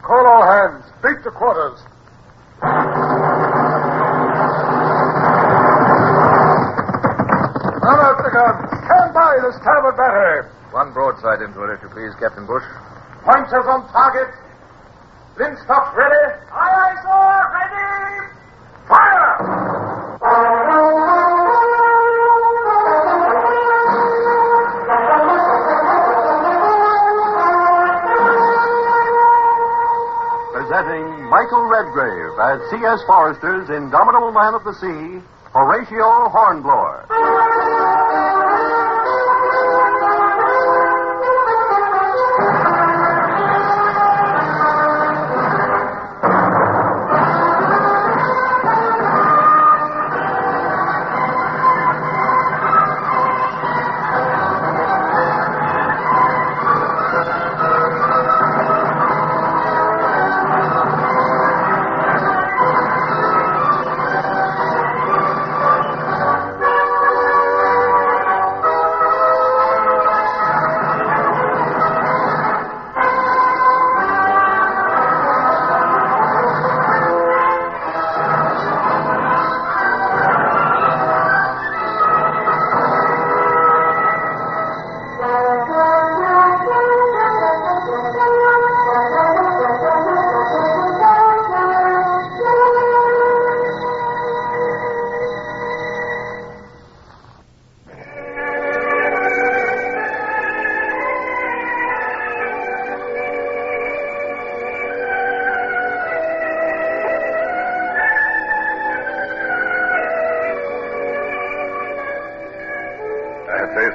Call all hands. Beat to quarters. Run out the guns. Stand by the starboard battery. One broadside into it, if you please, Captain Bush. Pointers on target. Linstock ready. Aye, aye, sir. Ready. Fire! Presenting Michael Redgrave as C.S. Forrester's indomitable man of the sea, Horatio Hornblower.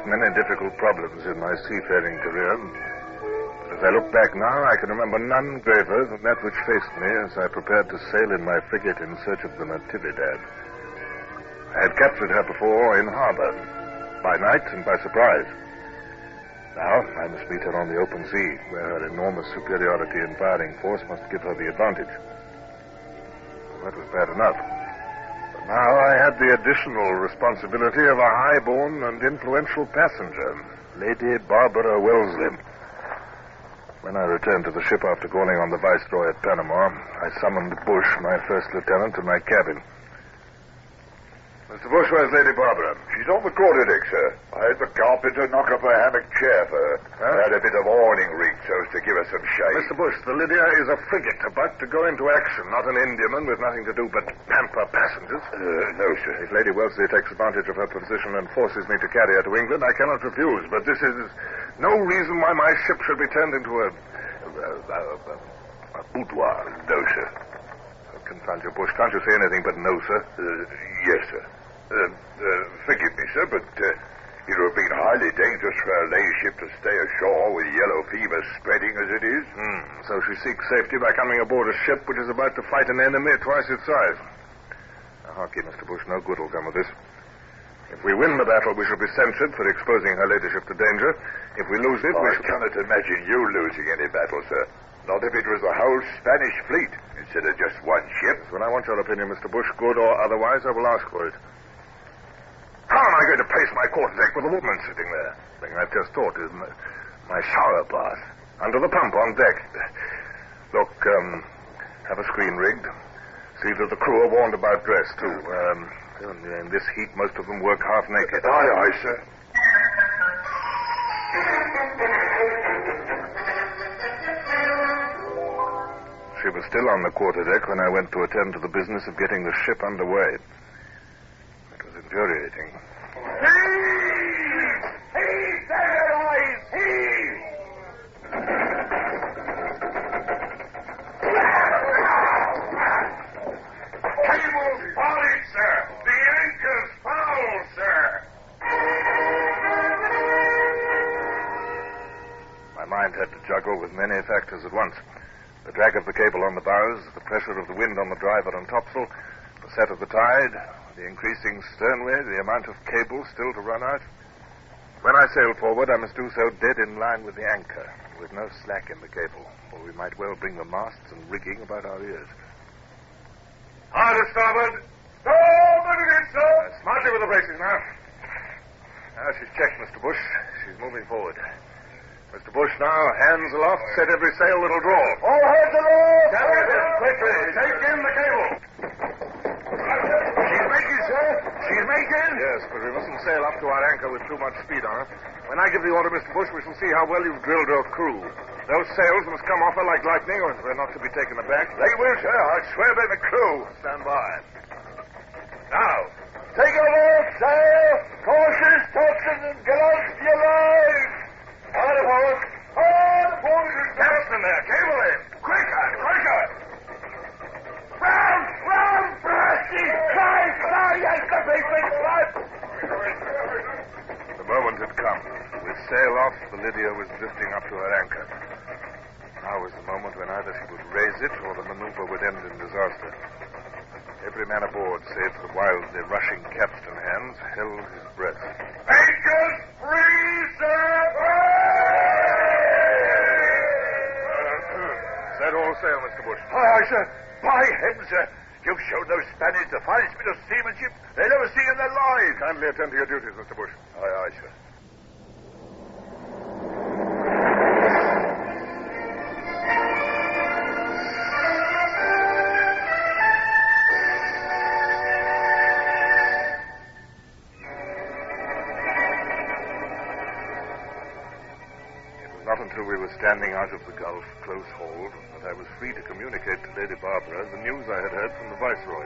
Many difficult problems in my seafaring career. But as I look back now, I can remember none graver than that which faced me as I prepared to sail in my frigate in search of the Natividad. I had captured her before in harbor, by night and by surprise. Now I must meet her on the open sea, where her enormous superiority in firing force must give her the advantage. Well, that was bad enough. Now I had the additional responsibility of a high-born and influential passenger, Lady Barbara Wellesley. When I returned to the ship after calling on the Viceroy at Panama, I summoned Bush, my first lieutenant, to my cabin. Mr. Bush, where's Lady Barbara? She's on the quarterdeck, sir. I had the carpenter knock up a hammock chair for her. Huh? Had a bit of awning rigged so as to give her some shade. Mr. Bush, the Lydia is a frigate about to go into action, not an Indiaman with nothing to do but pamper passengers. No, sir. If Lady Wellesley takes advantage of her position and forces me to carry her to England, I cannot refuse. But this is no reason why my ship should be turned into a boudoir. No, sir. Confound you, Bush. Can't you say anything but no, sir? Yes, sir. Forgive me, sir, but it would have been highly dangerous for her ladyship to stay ashore with yellow fever spreading as it is. So she seeks safety by coming aboard a ship which is about to fight an enemy twice its size. Now, hark ye, Mr. Bush, no good will come of this. If we win the battle, we shall be censured for exposing her ladyship to danger. If we lose it, I cannot imagine you losing any battle, sir. Not if it was the whole Spanish fleet instead of just one ship. When I want your opinion, Mr. Bush, good or otherwise, I will ask for it. How am I going to pace my quarterdeck with a woman sitting there? The thing I've just thought is my shower bath under the pump on deck. Look, have a screen rigged. See that the crew are warned about dress, too. In this heat, most of them work half naked. Aye, aye, sir. She was still on the quarterdeck when I went to attend to the business of getting the ship underway. It was infuriating. Heave! Heave, there, boys! Heave! Cables falling, sir! The anchor's foul, sir! My mind had to juggle with many factors at once. The drag of the cable on the bows, the pressure of the wind on the driver and topsail, the set of the tide, the increasing sternway, the amount of cable still to run out. When I sail forward, I must do so dead in line with the anchor, with no slack in the cable, or we might well bring the masts and rigging about our ears. Hard to starboard. Starboard again, sir. Smartly with the braces now. Now she's checked, Mr. Bush. She's moving forward. Mr. Bush, now, hands aloft, set every sail that'll draw. All hands aloft! Quickly, take in the cable. She's making, sir. She's making. Yes, but we mustn't sail up to our anchor with too much speed on her. When I give the order, Mr. Bush, we shall see how well you've drilled your crew. Those sails must come off her like lightning, or they're not to be taken aback. They will, sir. I swear by the crew. Stand by. Now. Take her off, sail. Cautious, topsails, and gallants for your lives. Hard apart. Hard apart. Captain there, cable in. Quicker, quicker. Round, blasting. Christ, yes, the big flood. The moment had come. With sail off, the Lydia was drifting up to her anchor. Now was the moment when either she would raise it or the maneuver would end in disaster. Every man aboard, save the wildly rushing capstan hands, held his breath. Anchors free, sir. Set all sail, Mr. Bush. Aye, sir. By heaven, sir. You've shown those Spaniards the finest bit of seamanship they'll ever see in their lives. Kindly attend to your duties, Mr. Bush. Aye, sir. Not until we were standing out of the Gulf, close hauled, that I was free to communicate to Lady Barbara the news I had heard from the Viceroy.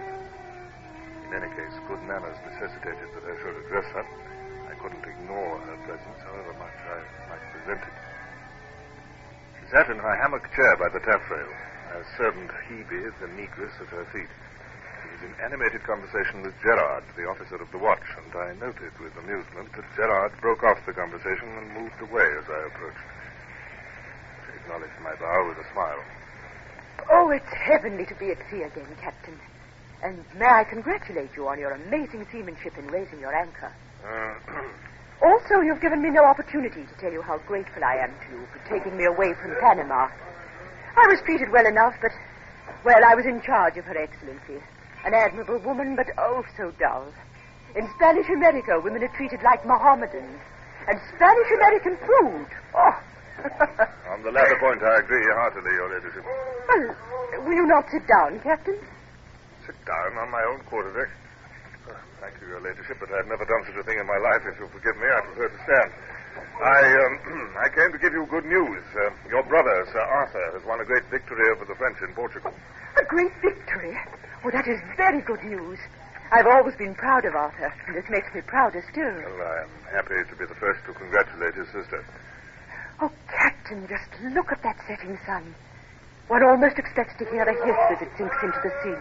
In any case, good manners necessitated that I should address her. I couldn't ignore her presence, however much I might resent it. She sat in her hammock chair by the taffrail, her servant Hebe, the negress, at her feet. She was in animated conversation with Gerard, the officer of the watch, and I noted with amusement that Gerard broke off the conversation and moved away as I approached. Acknowledged my bow with a smile. Oh, it's heavenly to be at sea again, Captain. And may I congratulate you on your amazing seamanship in raising your anchor. Also, you've given me no opportunity to tell you how grateful I am to you for taking me away from Panama. I was treated well enough, but, well, I was in charge of Her Excellency. An admirable woman, but oh, so dull. In Spanish America, women are treated like Mohammedans. And Spanish American food, oh... On the latter point, I agree heartily, Your Ladyship. Well, will you not sit down, Captain? Sit down on my own quarterdeck? Thank you, Your Ladyship, but I've never done such a thing in my life. If you'll forgive me, I prefer to stand. I came to give you good news. Your brother, Sir Arthur, has won a great victory over the French in Portugal. A great victory? Oh, that is very good news. I've always been proud of Arthur, and this makes me prouder still. Well, I am happy to be the first to congratulate his sister. Oh, Captain, just look at that setting sun. One almost expects to hear a hiss as it sinks into the sea.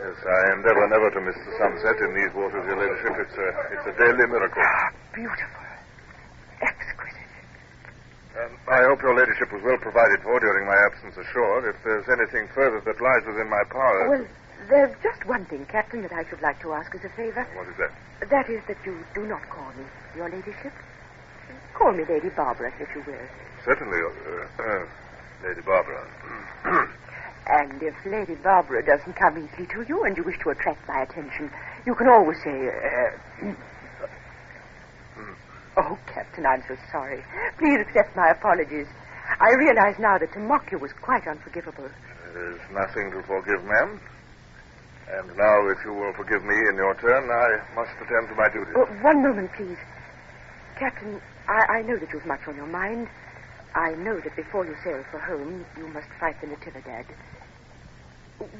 Yes, I endeavor never to miss the sunset in these waters, Your Ladyship. It's a daily miracle. Beautiful. Exquisite. I hope Your Ladyship was well provided for during my absence ashore. If there's anything further that lies within my power... Well, there's just one thing, Captain, that I should like to ask as a favor. What is that? That is that you do not call me Your Ladyship. Call me Lady Barbara, if you will. Certainly, Lady Barbara. And if Lady Barbara doesn't come easily to you and you wish to attract my attention, you can always say, Oh, Captain, I'm so sorry. Please accept my apologies. I realize now that to mock you was quite unforgivable. There's nothing to forgive, ma'am. And now, if you will forgive me in your turn, I must attend to my duties. One moment, please. Captain, I know that you've much on your mind. I know that before you sail for home, you must fight the Natividad.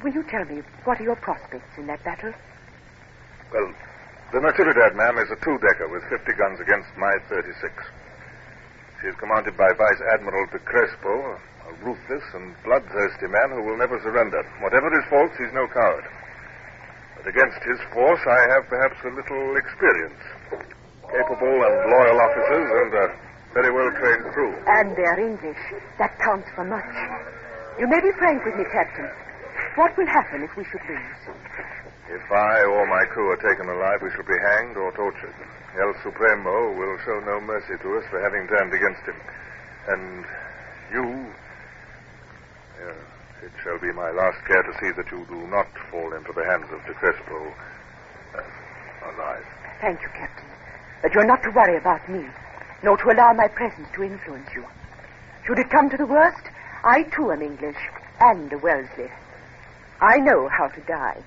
Will you tell me, what are your prospects in that battle? Well, the Natividad, ma'am, is a two-decker with 50 guns against my 36. She is commanded by Vice Admiral de Crespo, a ruthless and bloodthirsty man who will never surrender. Whatever his faults, he's no coward. But against his force, I have perhaps a little experience. Capable and loyal officers and a very well-trained crew. And they're English. That counts for much. You may be frank with me, Captain. What will happen if we should lose? If I or my crew are taken alive, we shall be hanged or tortured. El Supremo will show no mercy to us for having turned against him. And you... it shall be my last care to see that you do not fall into the hands of de Crespo alive. Thank you, Captain. But you're not to worry about me, nor to allow my presence to influence you. Should it come to the worst, I too am English and a Wellesley. I know how to die.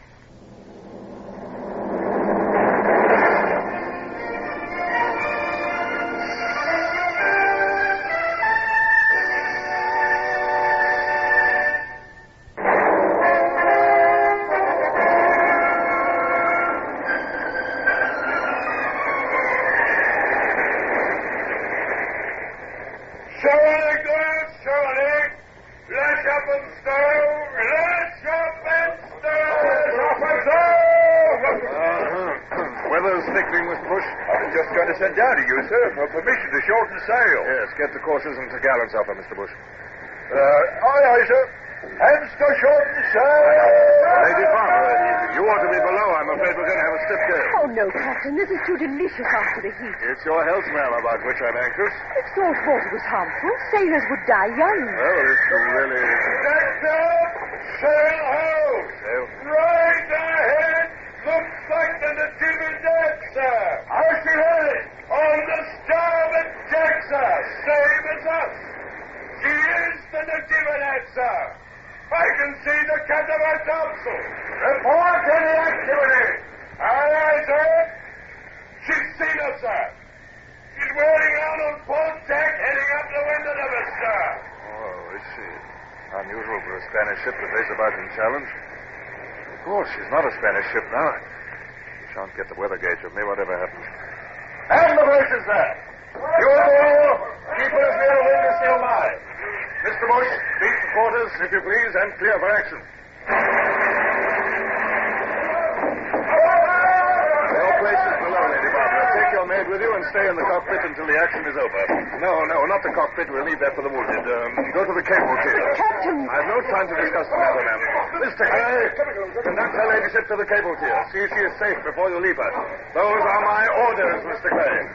Sent down to you, sir, for permission to shorten sail. Yes, get the courses and topgallants off her, Mr. Bush. Aye, aye, sir. Hands to shorten sail. Lady Farmer, you ought to be below. I'm afraid we're going to have a stiff gale. Oh, no, Captain. This is too delicious after the heat. It's your health, ma'am, about which I'm anxious. If salt water was harmful, sailors would die young. Well, this really... Sector, sail ho! Sail? Right ahead! Looks like the Natividad, sir. I see her. On the starboard deck, sir. Same as us. She is the Natividad, sir. I can see the cat of her topsail. Report any activity. Aye, aye, sir. She's seen us, sir. She's wearing out on port deck, heading up the window of us, sir. Oh, I see. Unusual for a Spanish ship to face a Viking challenge. Of course, she's not a Spanish ship now. She shan't get the weather gauge of me, whatever happens. And the braces, sir. You all keep as near the wind as you'll lie. Mr. Bush, beat the quarters, if you please, and clear for action. Your place is below, Lady Barbara. Take your maid with you and stay in the cockpit until the action is over. No, not the cockpit. We'll leave that for the wounded. Go to the cable tier. Captain! I've no time to discuss the matter, ma'am. Mr. Clay, conduct her ladyship to the cable tier. See she is safe before you leave her. Those are my orders, Mr. Clay.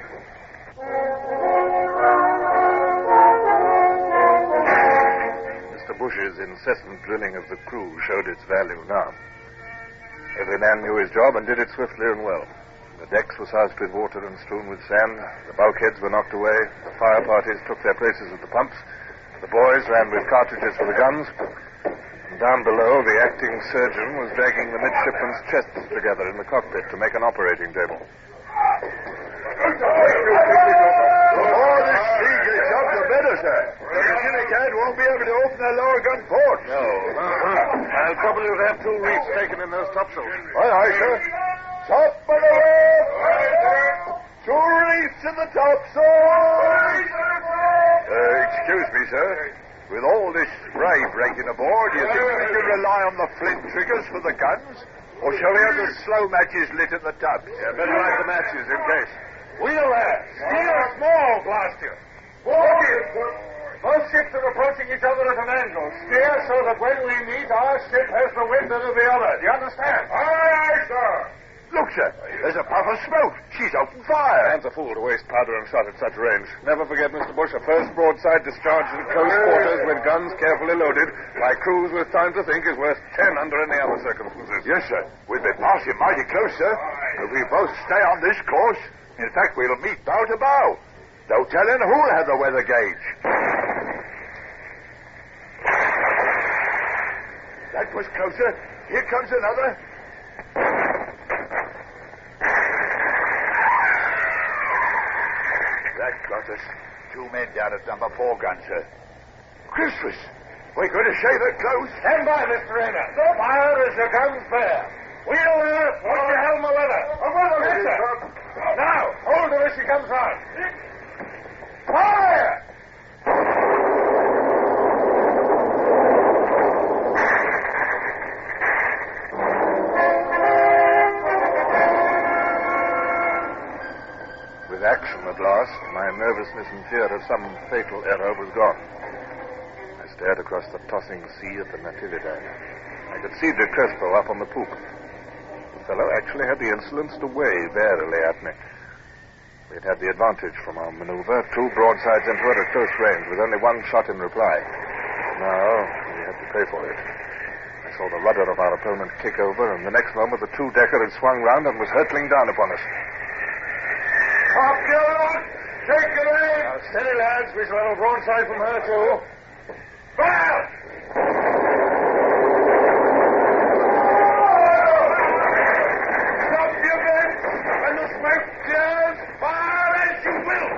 Mr. Bush's incessant drilling of the crew showed its value now. Every man knew his job and did it swiftly and well. The decks were soused with water and strewn with sand. The bulkheads were knocked away. The fire parties took their places at the pumps. The boys ran with cartridges for the guns. And down below, the acting surgeon was dragging the midshipmen's chests together in the cockpit to make an operating table. The more the sea gets up, the better, sir. The Natividad won't be able to open the lower gun ports. No. I'll probably have 2 reefs taken in those topsails. Aye, aye, sir. Top of the rope. 2 reefs in the topsail. Excuse me, sir. With all this spray breaking aboard, do you think we can rely on the flint triggers for the guns? Or shall we have the slow matches lit at the tubs? Yeah, better light the matches in case. Wheel there. Steer small, blast you. Both ships are approaching each other at an angle. Steer so that when we meet, our ship has the wind of the other. Do you understand? Aye, aye, sir. Look, sir. There's a puff of smoke. She's opened fire. Man's a fool to waste powder and shot at such range. Never forget, Mr. Bush, a first broadside discharged in close quarters with guns carefully loaded by crews with time to think is worth 10 under any other circumstances. Yes, sir. We've been passing mighty close, sir. If we both stay on this course, in fact, we'll meet bow to bow. No telling who'll have the weather gauge. That was closer. Here comes another. That got us. 2 men down at number 4 gun, sir. Christmas! We're going to shave it close. Stand by, Mr. Rainer. Fire as your guns bear. Wheel there. Watch your helm of weather. Yes, sir. Now, hold her as she comes round. Fire! With action at last, my nervousness and fear of some fatal error was gone. I stared across the tossing sea at the Natividad. I could see De Crespo up on the poop. The fellow actually had the insolence to wave airily at me. We'd had the advantage from our maneuver, 2 broadsides into her at close range, with only 1 shot in reply. Now, we had to pay for it. I saw the rudder of our opponent kick over, and the next moment the 2-decker had swung round and was hurtling down upon us. Top Gillis, take it in. Now, Steady, lads. We shall have a broadside from her, too. Fire! Stop your guns! When the smoke clears, fire as you will!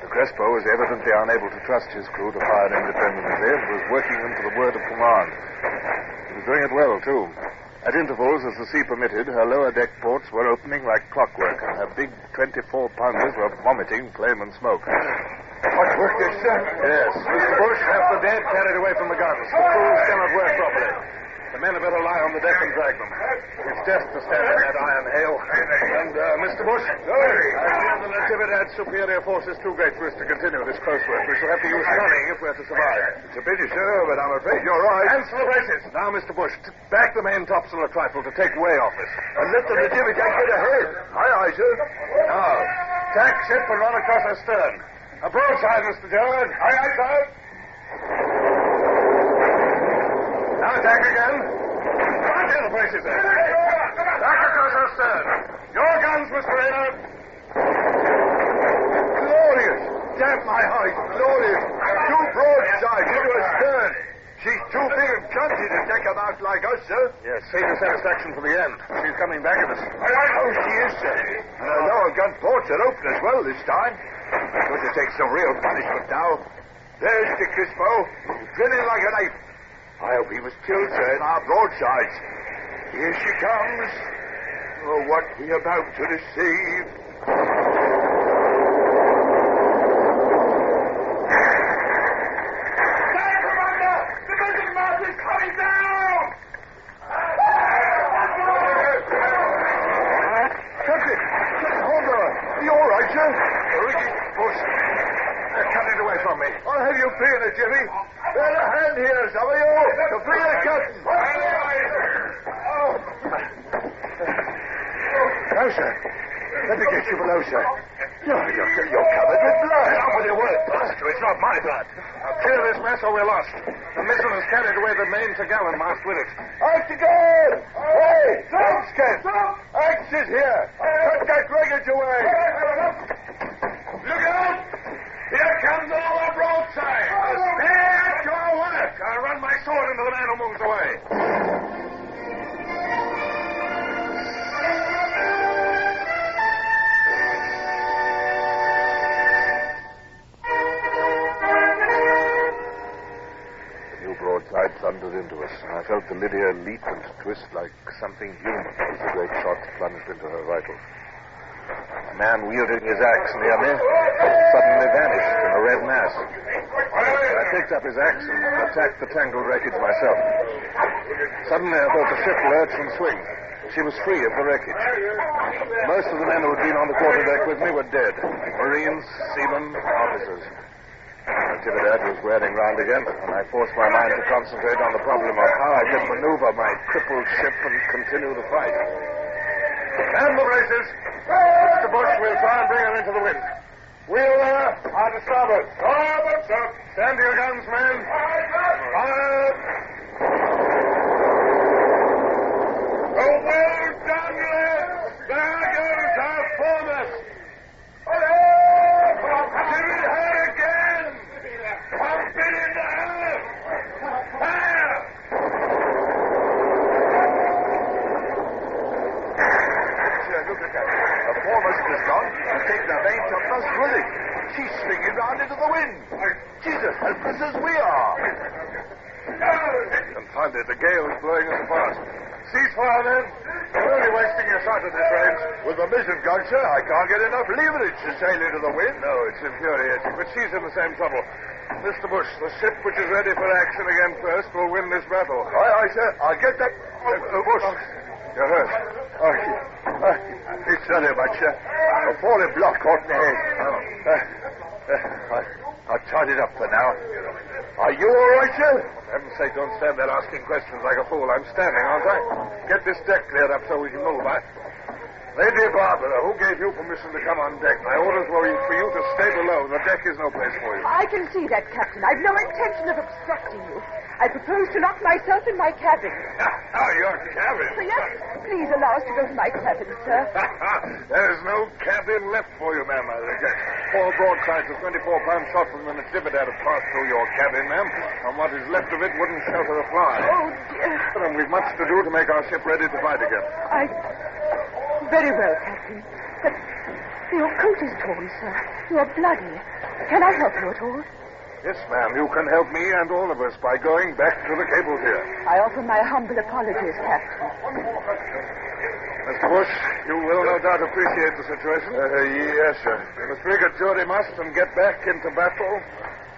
The Crespo was evidently unable to trust his crew to fire independently and was working them to the word of command. He was doing it well, too. At intervals, as the sea permitted, her lower deck ports were opening like clockwork, and her big 24-pounders were vomiting flame and smoke. Hot work this, sir? Yes. Mr. Bush, have the dead carried away from the guns. The crews cannot work properly. The men had better lie on the deck and drag them. It's death to stand in that iron hail. And, Mr. Bush, I fear the Natividad's superior force is too great for us to continue this close work. We shall have to use cunning if we're to survive. It's a pity, sir, but I'm afraid you're right. Cancel the braces. Now, Mr. Bush, back the main topsail a trifle to take way off us. And let the Natividad get ahead. Aye, aye, sir. Now, tack ship and run across her stern. A broadside, Mr. George. Aye, aye, sir. Now attack again. Come here, the braces there. Back across her stern. Your guns, Mr. Raynor. Glorious. Damn my heart. Glorious. Two broadsides into her stern. She's too big and clumsy to take them out like us, sir. Yes, save your satisfaction for the end. She's coming back at us. Oh, she is, sir. And her lower gun ports are open as well this time. I'm going to take some real punishment now. There's the Crispo, grinning like a knife. I hope he was killed, sir, in our broadsides. Here she comes. Oh, what we about to receive. Stand, Commander! The missing mast is coming down! Captain Hornblower, are you all right, sir? Ricky, Bush. They're cutting it away from me. I'll have you free in it, Jimmy. Lend a hand here, some of you, to free the captain. Now, sir, let me get you below, sir. You're covered with blood. Out with your word, Buster. It's not my blood. Now clear this mess or we're lost. The missile has carried away the main topgallant mast with it. Axe again! Hey, Dunscan! Axe is here! Cut that wreckage away! Look out! Here comes another broadside! Stay at your work! I'll run my sword into the man who moves away. Broadside thundered into us, and I felt the Lydia leap and twist like something human as the great shot plunged into her vitals. A man wielding his axe near me suddenly vanished in a red mass. I picked up his axe and attacked the tangled wreckage myself. Suddenly I felt the ship lurch and swing. She was free of the wreckage. Most of the men who had been on the quarterdeck with me were dead. Marines, seamen, officers. Natividad was wearing round again, and I forced my mind to concentrate on the problem of how I could maneuver my crippled ship and continue the fight. And the braces. Mr. Bush, we'll try and bring her into the wind. We'll, hard to starboard. Starboard, sir. Stand to your guns, men. Fire. Oh, well done, lads! There goes our foremost! Give it her again! Pump it into her! Fire! Sir, look at that. The foremost is gone. She's taken her main topmast with it. She's swinging round into the wind. She's as helpless as we are. Confound it, the gale is blowing us apart. Ceasefire, then. You're only wasting your shot at this range. With the mizzen gun, sir, I can't get enough leverage to sail into the wind. No, it's infuriating, but she's in the same trouble. Mr. Bush, the ship which is ready for action again first will win this battle. Aye, aye, sir. I'll get that. Bush, you're hurt. It's not much, sir. A falling block caught in the head. I'll tie it up for now. Are you all right, sir? For heaven's sake, don't stand there asking questions like a fool. I'm standing, aren't I? Get this deck cleared up so we can move, Lady Barbara, who gave you permission to come on deck? My orders were for you to stay below. The deck is no place for you. I can see that, Captain. I've no intention of obstructing you. I propose to lock myself in my cabin. Oh, your cabin? Yes, please allow us to go to my cabin, sir. There's no cabin left for you, ma'am. I think 4 broadsides of 24-pound shot from an exhibit have passed through your cabin, ma'am, and what is left of it wouldn't shelter a fly. Oh, dear. And we've much to do to make our ship ready to fight again. Very well, Captain. But your coat is torn, sir. You are bloody. Can I help you at all? Yes, ma'am, you can help me and all of us by going back to the cable here. I offer my humble apologies, Captain. Mr. Bush, you will no doubt appreciate the situation. Yes, sir. The frigate jury must and get back into battle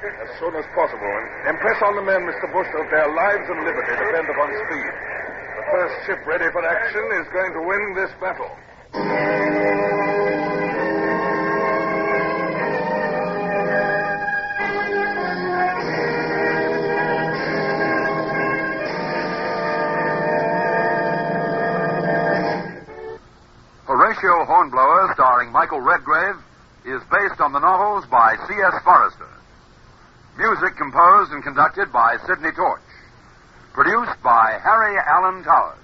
as soon as possible. And impress on the men, Mr. Bush, that their lives and liberty depend upon speed. The first ship ready for action is going to win this battle. Horatio Hornblower, starring Michael Redgrave, is based on the novels by C.S. Forrester. Music composed and conducted by Sidney Torch. Produced by Harry Allen Towers.